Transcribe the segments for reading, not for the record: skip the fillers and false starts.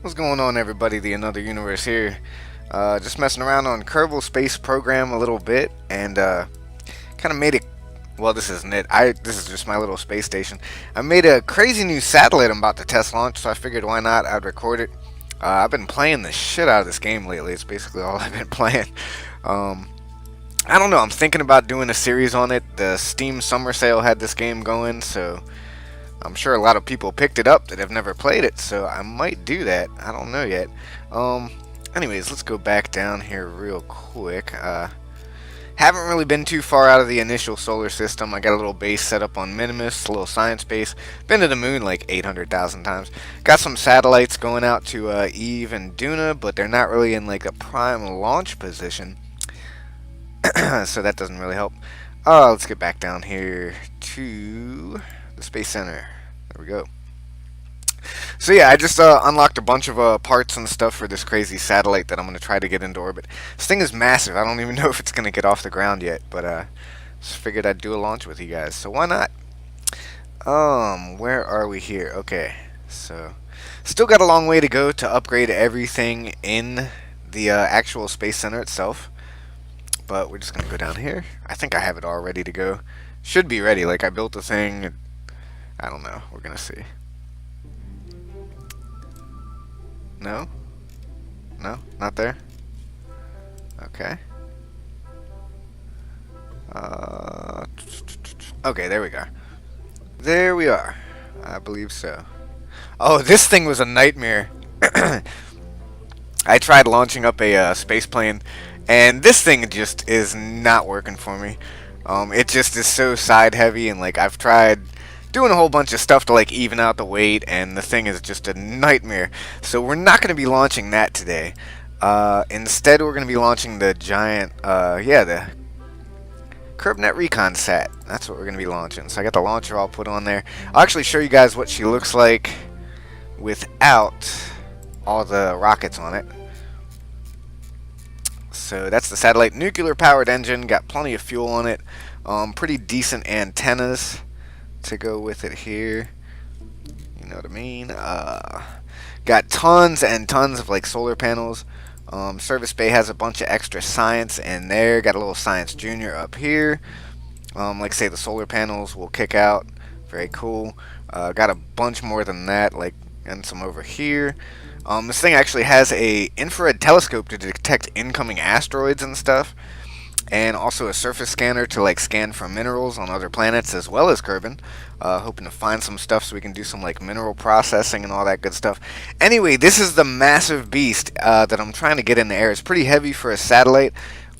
What's going on, everybody? The Another Universe here. Just messing around on Kerbal Space Program a little bit, and kind of made it. Well, this isn't it. This is just my little space station. I made a crazy new satellite I'm about to test launch, so I figured why not? I'd record it. I've been playing the shit out of this game lately. It's basically all I've been playing. I don't know. I'm thinking about doing a series on it. The Steam Summer Sale had this game going, so I'm sure a lot of people picked it up that have never played it, so I might do that. I don't know yet. Anyways, let's go back down here real quick. Haven't really been too far out of the initial solar system. I got a little base set up on Minimus, a little science base. Been to the moon like 800,000 times. Got some satellites going out to Eve and Duna, but they're not really in like a prime launch position. So that doesn't really help. Let's get back down here to the Space Center. There we go. So yeah, I just unlocked a bunch of parts and stuff for this crazy satellite that I'm going to try to get into orbit. This thing is massive. I don't even know if it's going to get off the ground yet, but just figured I'd do a launch with you guys. So why not? Where are we here? Okay, so still got a long way to go to upgrade everything in the actual Space Center itself. But we're just going to go down here. I think I have it all ready to go. Should be ready. Like, I built the thing. I don't know. We're going to see. No? No? Not there? Okay. Okay, there we go. There we are. I believe so. Oh, this thing was a nightmare. I tried launching up a space plane, and this thing just is not working for me. It just is so side heavy, and like I've tried doing a whole bunch of stuff to like even out the weight, and the thing is just a nightmare. So we're not going to be launching that today. Instead, we're going to be launching the giant, the CurbNet Recon Sat. That's what we're going to be launching. So I got the launcher all put on there. I'll actually show you guys what she looks like without all the rockets on it. So that's the satellite, nuclear powered engine, got plenty of fuel on it, pretty decent antennas to go with it here, you know what I mean. Got tons and tons of like solar panels. Service bay has a bunch of extra science in there, got a little science junior up here. Like I say, the solar panels will kick out, very cool. Got a bunch more than that, like, and some over here. This thing actually has a infrared telescope to detect incoming asteroids and stuff, and also a surface scanner to like scan for minerals on other planets as well as Kerbin. Hoping to find some stuff so we can do some like mineral processing and all that good stuff. Anyway, this is the massive beast that I'm trying to get in the air. It's pretty heavy for a satellite,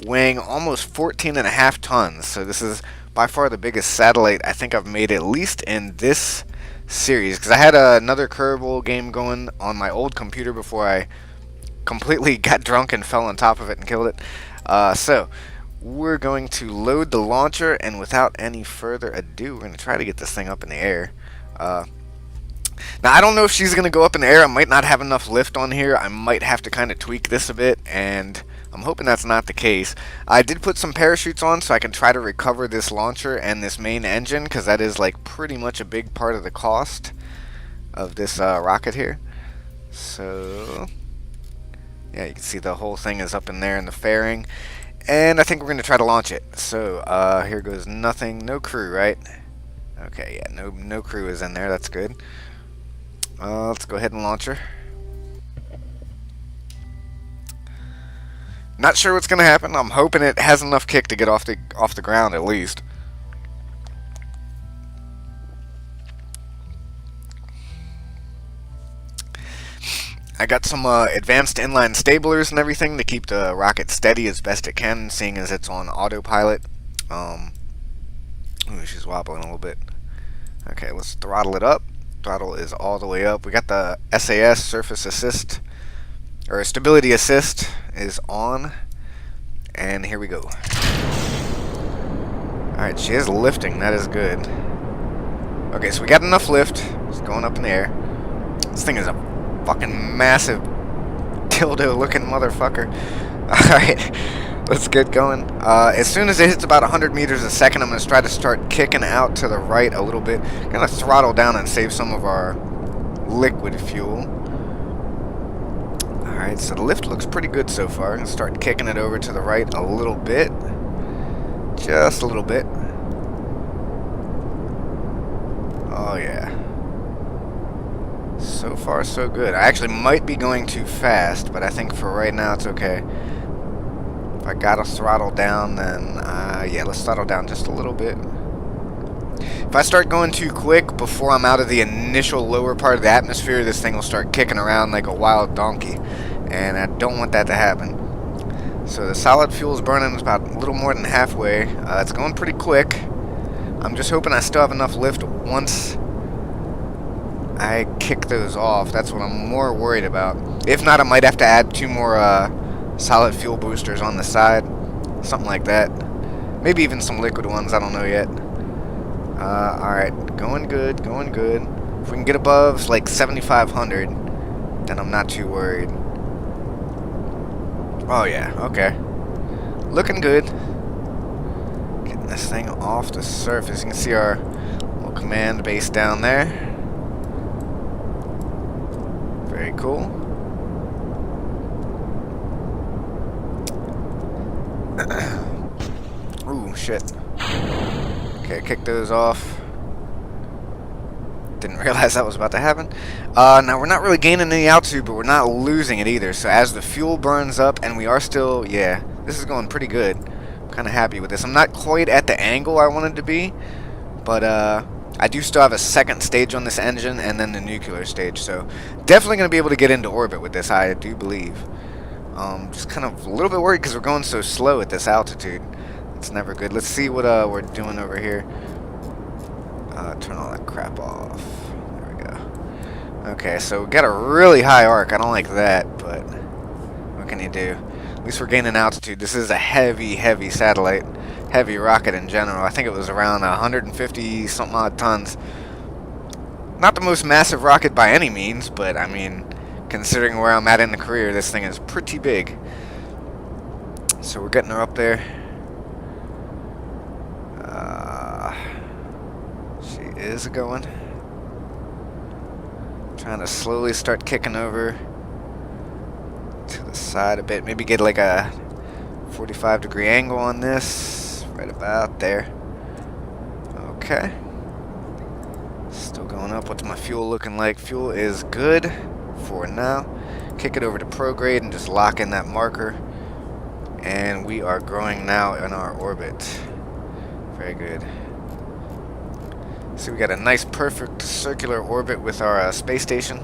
weighing almost 14.5 tons. So this is by far the biggest satellite I think I've made, at least in this series, because I had another Kerbal game going on my old computer before I completely got drunk and fell on top of it and killed it. So we're going to load the launcher, and without any further ado, we're going to try to get this thing up in the air. Now, I don't know if she's going to go up in the air. I might not have enough lift on here. I might have to kind of tweak this a bit, and I'm hoping that's not the case. I did put some parachutes on so I can try to recover this launcher and this main engine, because that is like pretty much a big part of the cost of this rocket here. So yeah, you can see the whole thing is up in there in the fairing, and I think we're going to try to launch it. So here goes nothing. No crew, right? Okay, yeah, no crew is in there. That's good. Let's go ahead and launch her. Not sure what's going to happen. I'm hoping it has enough kick to get off the ground at least. I got some advanced inline stablers and everything to keep the rocket steady as best it can, seeing as it's on autopilot. Ooh, she's wobbling a little bit. Okay, let's throttle it up. Throttle is all the way up. We got the SAS, Surface Assist, or Stability Assist is on, and here we go. Alright, she is lifting. That is good. Okay, so we got enough lift. It's going up in the air. This thing is a fucking massive dildo looking motherfucker. Alright, let's get going. As soon as it hits about 100 meters a second, I'm going to try to start kicking out to the right a little bit. Going to throttle down and save some of our liquid fuel. Alright, so the lift looks pretty good so far. I'm going to start kicking it over to the right a little bit. Just a little bit. Oh yeah. So far so good. I actually might be going too fast, but I think for right now it's okay. If I gotta throttle down, then yeah, let's throttle down just a little bit. If I start going too quick before I'm out of the initial lower part of the atmosphere, this thing will start kicking around like a wild donkey, and I don't want that to happen. So the solid fuel is burning about a little more than halfway. It's going pretty quick. I'm just hoping I still have enough lift once I kick those off. That's what I'm more worried about. If not, I might have to add 2 more solid fuel boosters on the side. Something like that. Maybe even some liquid ones, I don't know yet. Alright, going good, going good. If we can get above like 7,500, then I'm not too worried. Oh yeah, okay. Looking good. Getting this thing off the surface. You can see our little command base down there. Very cool. Ooh, shit. Okay, kick those off. Didn't realize that was about to happen. Now, we're not really gaining any altitude, but we're not losing it either. So as the fuel burns up, and we are still, yeah, this is going pretty good. I'm kind of happy with this. I'm not quite at the angle I wanted to be, but I do still have a second stage on this engine, and then the nuclear stage. So definitely going to be able to get into orbit with this, I do believe. Just kind of a little bit worried because we're going so slow at this altitude. It's never good. Let's see what we're doing over here. Turn all that crap off. There we go. Okay, so we got a really high arc. I don't like that, but what can you do? At least we're gaining altitude. This is a heavy, heavy satellite. Heavy rocket in general. I think it was around 150 something odd tons. Not the most massive rocket by any means, but I mean, considering where I'm at in the career, this thing is pretty big. So we're getting her up there. She is going. Trying to slowly start kicking over to the side a bit. Maybe get like a 45-degree angle on this. Right about there. Okay. Still going up. What's my fuel looking like? Fuel is good for now. Kick it over to prograde and just lock in that marker. And we are growing now in our orbit. Very good. So we got a nice perfect circular orbit with our space station.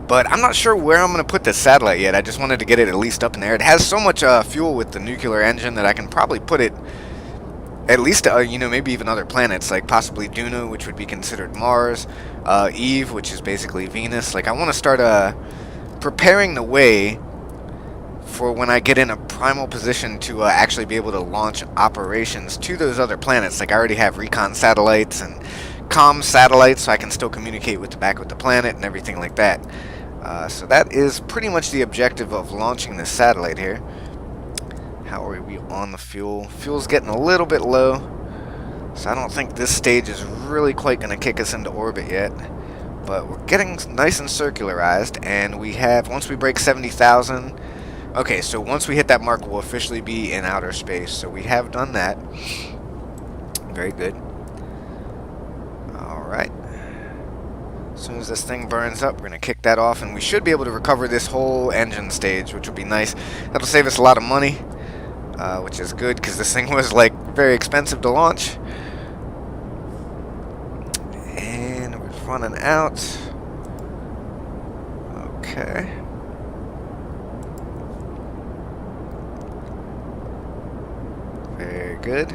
But I'm not sure where I'm going to put this satellite yet. I just wanted to get it at least up in there. It has so much fuel with the nuclear engine that I can probably put it at least, you know, maybe even other planets, like possibly Dildo, which would be considered Mars, Eve, which is basically Venus. Like, I want to start preparing the way for when I get in a primal position to actually be able to launch operations to those other planets. Like, I already have recon satellites and comm satellites, so I can still communicate with the planet and everything like that. So that is pretty much the objective of launching this satellite here. How are we on the fuel? Fuel's getting a little bit low, so I don't think this stage is really quite going to kick us into orbit yet. But we're getting nice and circularized, and we have, once we break 70,000, okay, so once we hit that mark, we'll officially be in outer space. So we have done that. Very good. Alright. As soon as this thing burns up, we're going to kick that off, and we should be able to recover this whole engine stage, which will be nice. That'll save us a lot of money, which is good, because this thing was, like, very expensive to launch. And we're running out. Okay. Very good.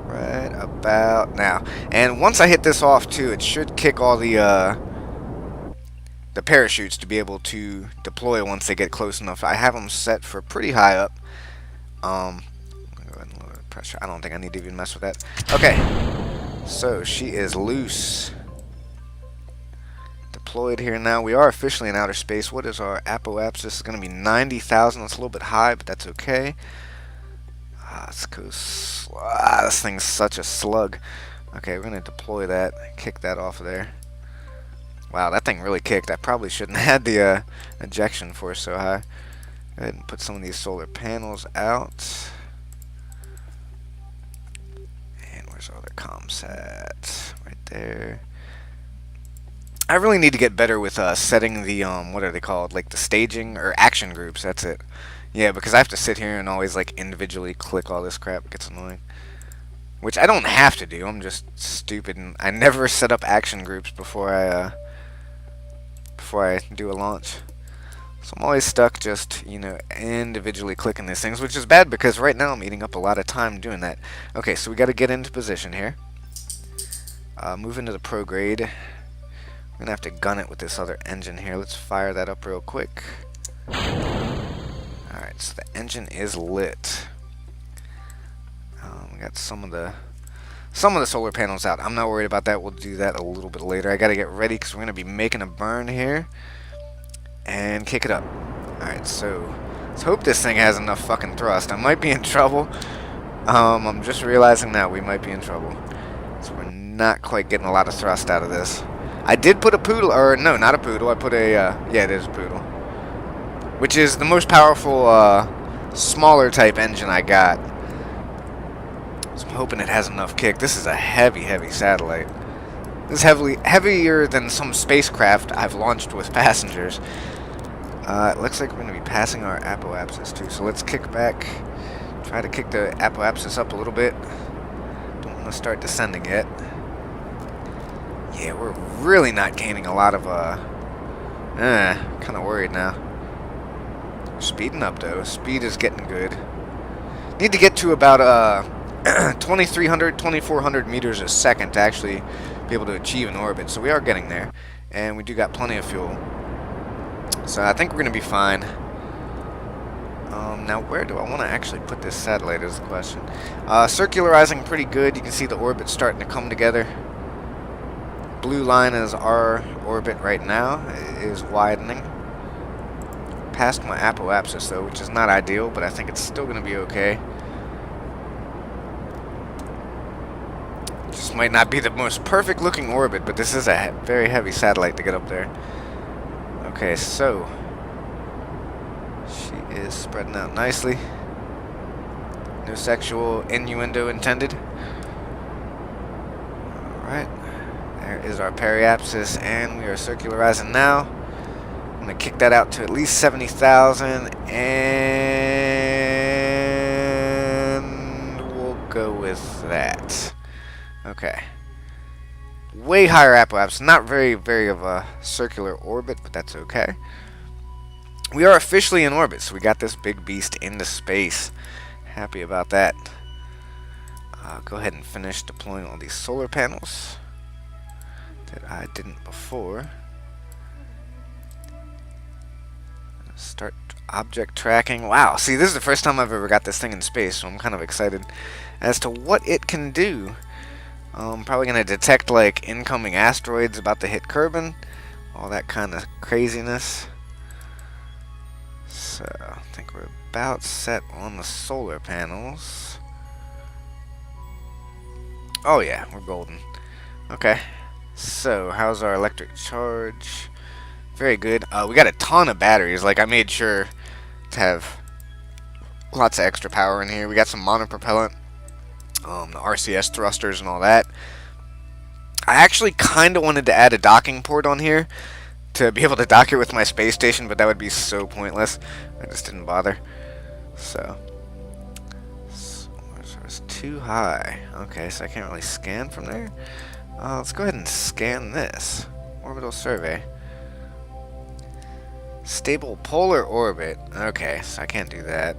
Right about now. And once I hit this off too, it should kick all the parachutes to be able to deploy once they get close enough. I have them set for pretty high up. I'm gonna go ahead and lower the pressure. I don't think I need to even mess with that. Okay. So she is loose. Deployed here now. We are officially in outer space. What is our apoapsis? This is gonna be 90,000. That's a little bit high, but that's okay. Let's go. This thing's such a slug. Okay, we're gonna deploy that, kick that off of there. Wow, that thing really kicked. I probably shouldn't have had the ejection force so high. Go ahead and put some of these solar panels out. And where's our other comsat? Right there. I really need to get better with setting the, what are they called? Like the staging or action groups, that's it. Yeah, because I have to sit here and always like individually click all this crap. It gets annoying. Which I don't have to do, I'm just stupid and I never set up action groups before I do a launch. So I'm always stuck just, you know, individually clicking these things, which is bad because right now I'm eating up a lot of time doing that. Okay, so we got to get into position here. Move into the prograde. We're going to have to gun it with this other engine here. Let's fire that up real quick. Alright, so the engine is lit. We got some of the solar panels out. I'm not worried about that. We'll do that a little bit later. I got to get ready because we're going to be making a burn here. And kick it up. Alright, so let's hope this thing has enough fucking thrust. I might be in trouble. I'm just realizing now we might be in trouble. So we're not quite getting a lot of thrust out of this. I did put a poodle, or no, not a poodle. I put a, yeah, it is a poodle. Which is the most powerful, smaller type engine I got. So I'm hoping it has enough kick. This is a heavy, heavy satellite. This is heavier than some spacecraft I've launched with passengers. It looks like we're going to be passing our apoapsis too. So let's kick back. Try to kick the apoapsis up a little bit. Don't want to start descending yet. Yeah, we're really not gaining a lot of, kind of worried now. We're speeding up though. Speed is getting good. Need to get to about, 2,300, 2,400 meters a second to actually be able to achieve an orbit. So we are getting there. And we do got plenty of fuel. So I think we're going to be fine. Now where do I want to actually put this satellite is the question. Circularizing pretty good. You can see the orbit starting to come together. Blue line is our orbit right now. It is widening. Past my apoapsis though, which is not ideal, but I think it's still going to be okay. Just might not be the most perfect looking orbit, but this is a very heavy satellite to get up there. Okay, so she is spreading out nicely. No sexual innuendo intended. Alright, there is our periapsis, and we are circularizing now. I'm going to kick that out to at least 70,000, and we'll go with that. Okay. Way higher apoapsis. Not very of a circular orbit, but that's okay. We are officially in orbit, so we got this big beast into space. Happy about that. Go ahead and finish deploying all these solar panels that I didn't before. Start object tracking. Wow, see, this is the first time I've ever got this thing in space, so I'm kind of excited as to what it can do. Probably going to detect like incoming asteroids about to hit Kerbin, all that kind of craziness. So I think we're about set on the solar panels. Oh yeah, we're golden. Okay, so how's our electric charge? Very good. We got a ton of batteries. Like I made sure to have lots of extra power in here. We got some monopropellant. The RCS thrusters and all that. I actually kind of wanted to add a docking port on here to be able to dock it with my space station, but that would be so pointless. I just didn't bother. So it's too high. Okay, so I can't really scan from there. Let's go ahead and scan this. Orbital survey. Stable polar orbit. Okay, so I can't do that.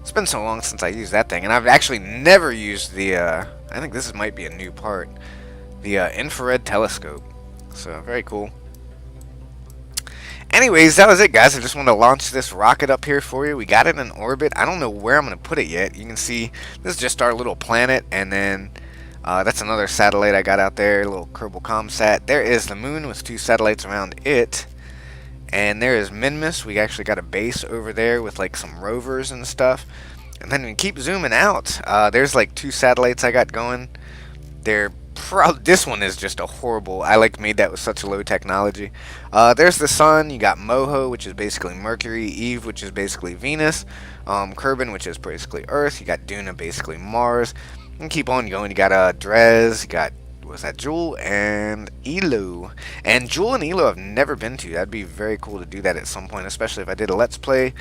It's been so long since I used that thing, and I've actually never used the, I think this might be a new part, the infrared telescope. So, very cool. Anyways, that was it, guys. I just wanted to launch this rocket up here for you. We got it in orbit. I don't know where I'm going to put it yet. You can see this is just our little planet, and then that's another satellite I got out there, a little Kerbal ComSat. There is the moon with 2 satellites around it. And there is Minmus. We actually got a base over there with like some rovers and stuff. And then we keep zooming out. There's like 2 satellites I got going. They're This one is just a horrible. I like made that with such low technology. There's the sun. You got Moho, which is basically Mercury. Eve, which is basically Venus. Kerbin, which is basically Earth. You got Duna, basically Mars. And keep on going. You got Drez. You got, was that Jewel and Elo? And Jewel and Elo I've never been to. That'd be very cool to do that at some point, especially if I did a Let's Play.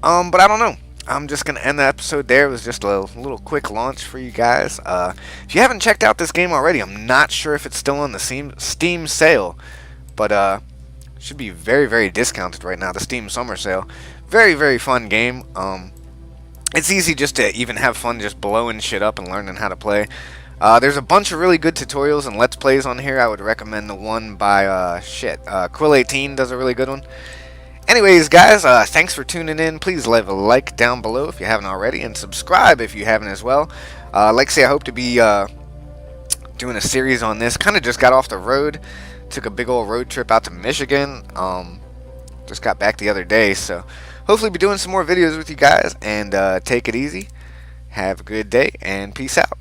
But I don't know. I'm just going to end the episode there. It was just a little quick launch for you guys. If you haven't checked out this game already, I'm not sure if it's still on the Steam sale. But should be very, very discounted right now, the Steam Summer Sale. Very, very fun game. It's easy just to even have fun just blowing shit up and learning how to play. There's a bunch of really good tutorials and Let's Plays on here. I would recommend the one by, Quill18 does a really good one. Anyways, guys, thanks for tuning in. Please leave a like down below if you haven't already, and subscribe if you haven't as well. Like I say, I hope to be doing a series on this. Kind of just got off the road. Took a big old road trip out to Michigan. Just got back the other day, so hopefully be doing some more videos with you guys. And take it easy. Have a good day, and peace out.